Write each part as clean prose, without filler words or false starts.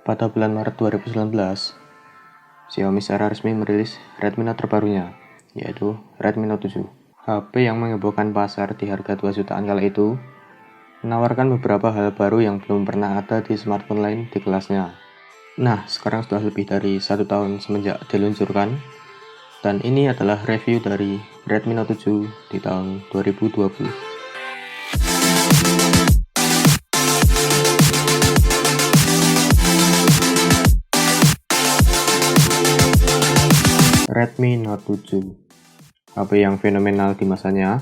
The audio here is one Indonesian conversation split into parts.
Pada bulan Maret 2019, Xiaomi secara resmi merilis Redmi Note terbarunya, yaitu Redmi Note 7. HP yang menghebohkan pasar di harga 2 jutaan kala itu menawarkan beberapa hal baru yang belum pernah ada di smartphone lain di kelasnya. Nah, sekarang sudah lebih dari 1 tahun semenjak diluncurkan, dan ini adalah review dari Redmi Note 7 di tahun 2020. Redmi Note 7, HP yang fenomenal di masanya,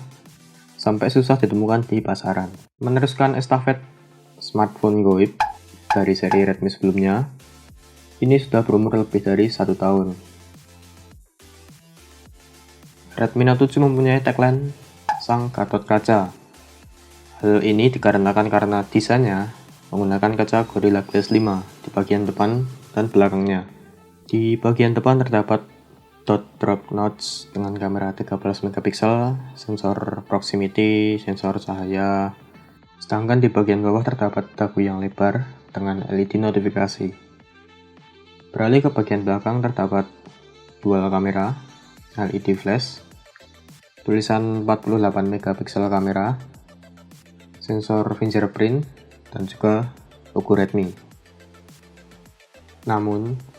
sampai susah ditemukan di pasaran. Meneruskan estafet smartphone goib dari seri Redmi sebelumnya, ini sudah berumur lebih dari 1 tahun. Redmi Note 7 mempunyai tagline Sang Gatot Kaca. Hal ini dikarenakan karena desainnya menggunakan kaca Gorilla Glass 5 di bagian depan dan belakangnya. Di bagian depan terdapat dot drop notch dengan kamera 13 megapiksel, sensor proximity, sensor cahaya. Sedangkan di bagian bawah terdapat dagu yang lebar dengan LED notifikasi. Beralih ke bagian belakang terdapat dual kamera, LED flash, tulisan 48 megapiksel kamera, sensor fingerprint, dan juga logo Redmi. Namun,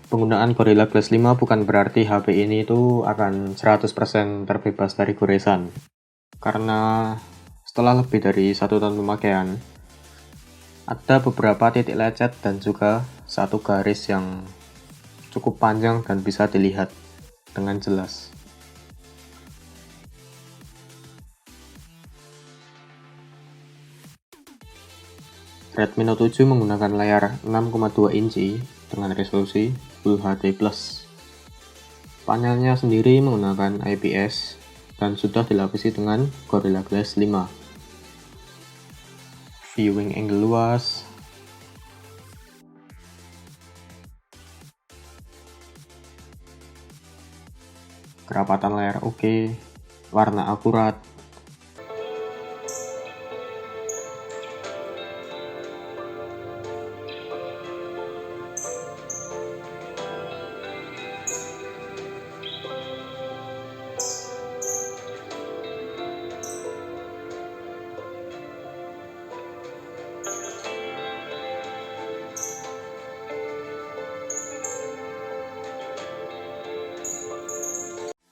penggunaan Gorilla Glass 5 bukan berarti HP ini itu akan 100% terbebas dari goresan. Karena setelah lebih dari 1 tahun pemakaian, ada beberapa titik lecet dan juga satu garis yang cukup panjang dan bisa dilihat dengan jelas. Redmi Note 7 menggunakan layar 6,2 inci dengan resolusi Full HD+. Panelnya sendiri menggunakan IPS dan sudah dilapisi dengan Gorilla Glass 5. Viewing angle luas, kerapatan layar oke, warna akurat.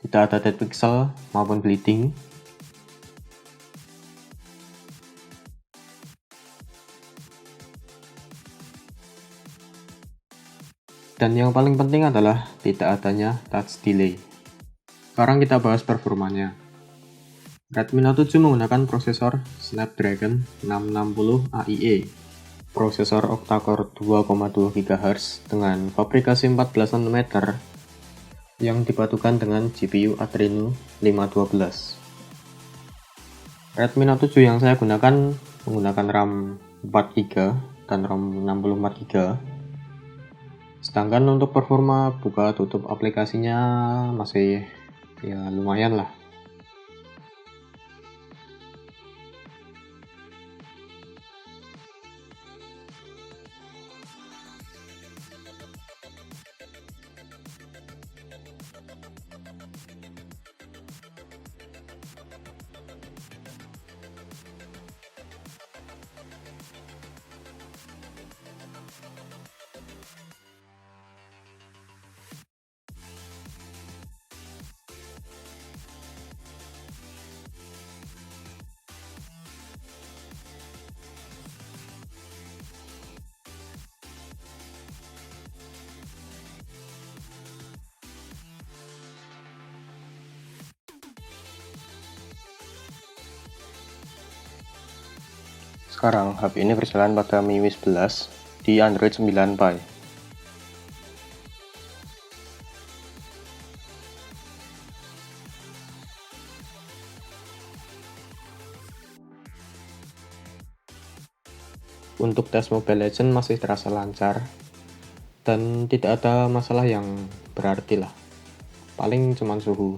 Tidak ada dead pixel maupun bleeding. Dan yang paling penting adalah tidak adanya touch delay. Sekarang kita bahas performanya. Redmi Note 7 menggunakan prosesor Snapdragon 660 AIE, prosesor octa-core 2,2 GHz dengan fabrikasi 14 nm yang dipadukan dengan GPU Adreno 512. Redmi Note 7 yang saya gunakan menggunakan RAM 4GB dan ROM 64GB. Sedangkan untuk performa buka tutup aplikasinya masih ya lumayan lah. Sekarang HP ini berjalan pada MIUI 11 di Android 9 Pie. Untuk tes Mobile Legends masih terasa lancar dan tidak ada masalah yang berarti lah. Paling cuman suhu.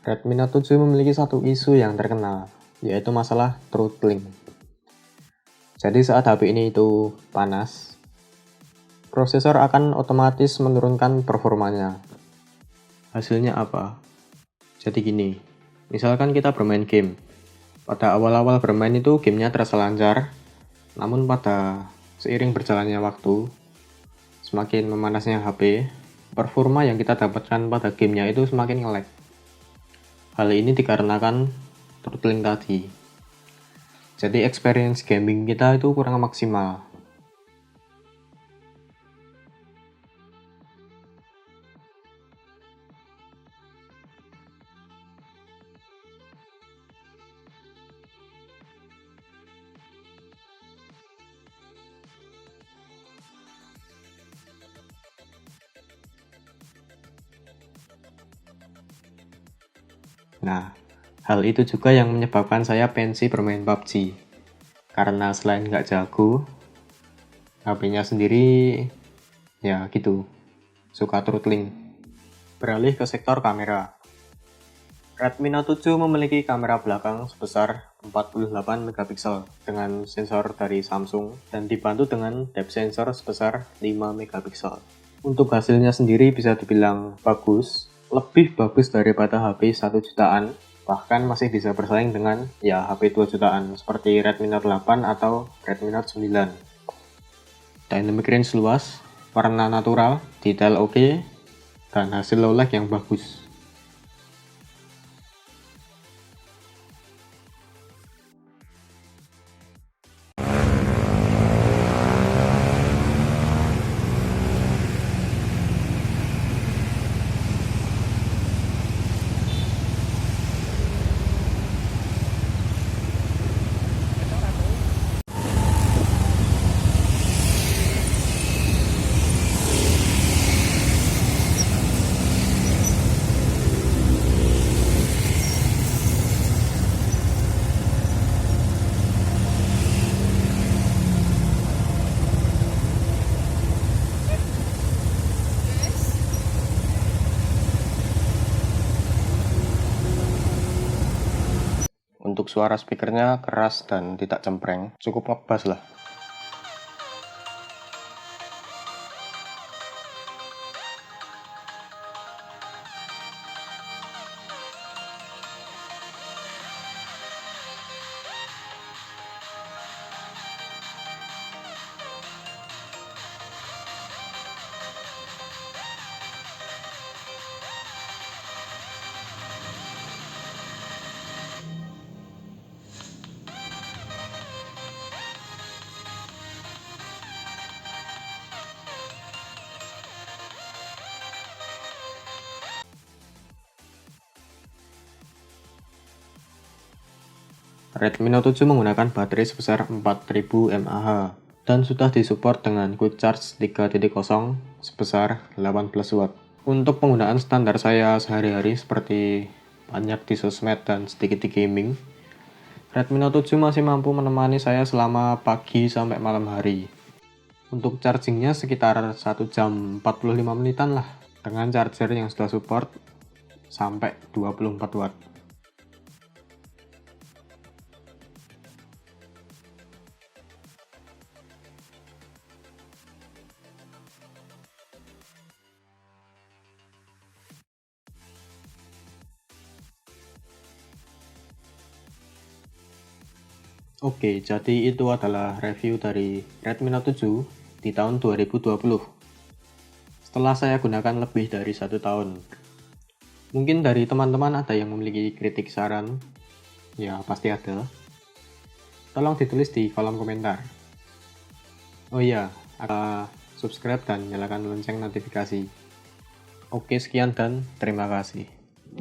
Redmi Note 7 memiliki satu isu yang terkenal, yaitu masalah throttling. Jadi saat HP ini itu panas, prosesor akan otomatis menurunkan performanya. Hasilnya apa? Jadi gini, misalkan kita bermain game. Pada awal-awal bermain itu gamenya terasa lancar, namun pada seiring berjalannya waktu, semakin memanasnya HP, performa yang kita dapatkan pada gamenya itu semakin nge-lag. Hal ini dikarenakan throttling tadi. Jadi experience gaming kita itu kurang maksimal. Nah, hal itu juga yang menyebabkan saya pensi bermain PUBG. Karena selain nggak jago, HP-nya sendiri ya gitu, suka throttling. Beralih ke sektor kamera. Redmi Note 7 memiliki kamera belakang sebesar 48 megapiksel dengan sensor dari Samsung dan dibantu dengan depth sensor sebesar 5 megapiksel. Untuk hasilnya sendiri bisa dibilang bagus, lebih bagus daripada HP 1 jutaan, bahkan masih bisa bersaing dengan ya HP 2 jutaan seperti Redmi Note 8 atau Redmi Note 9. Dynamic range luas, warna natural, detail oke, dan hasil low lag yang bagus. Untuk suara speakernya keras dan tidak cempreng, cukup ngebas lah. Redmi Note 7 menggunakan baterai sebesar 4000 mAh dan sudah disupport dengan Quick Charge 3.0 sebesar 18 Watt. Untuk penggunaan standar saya sehari-hari seperti banyak di sosmed dan sedikit di gaming, Redmi Note 7 masih mampu menemani saya selama pagi sampai malam hari. Untuk chargingnya sekitar 1 jam 45 menitan lah, dengan charger yang sudah support sampai 24 Watt. Oke, jadi itu adalah review dari Redmi Note 7 di tahun 2020. Setelah saya gunakan lebih dari 1 tahun. Mungkin dari teman-teman ada yang memiliki kritik saran, ya pasti ada. Tolong ditulis di kolom komentar. Oh iya, subscribe dan nyalakan lonceng notifikasi. Oke, sekian dan terima kasih.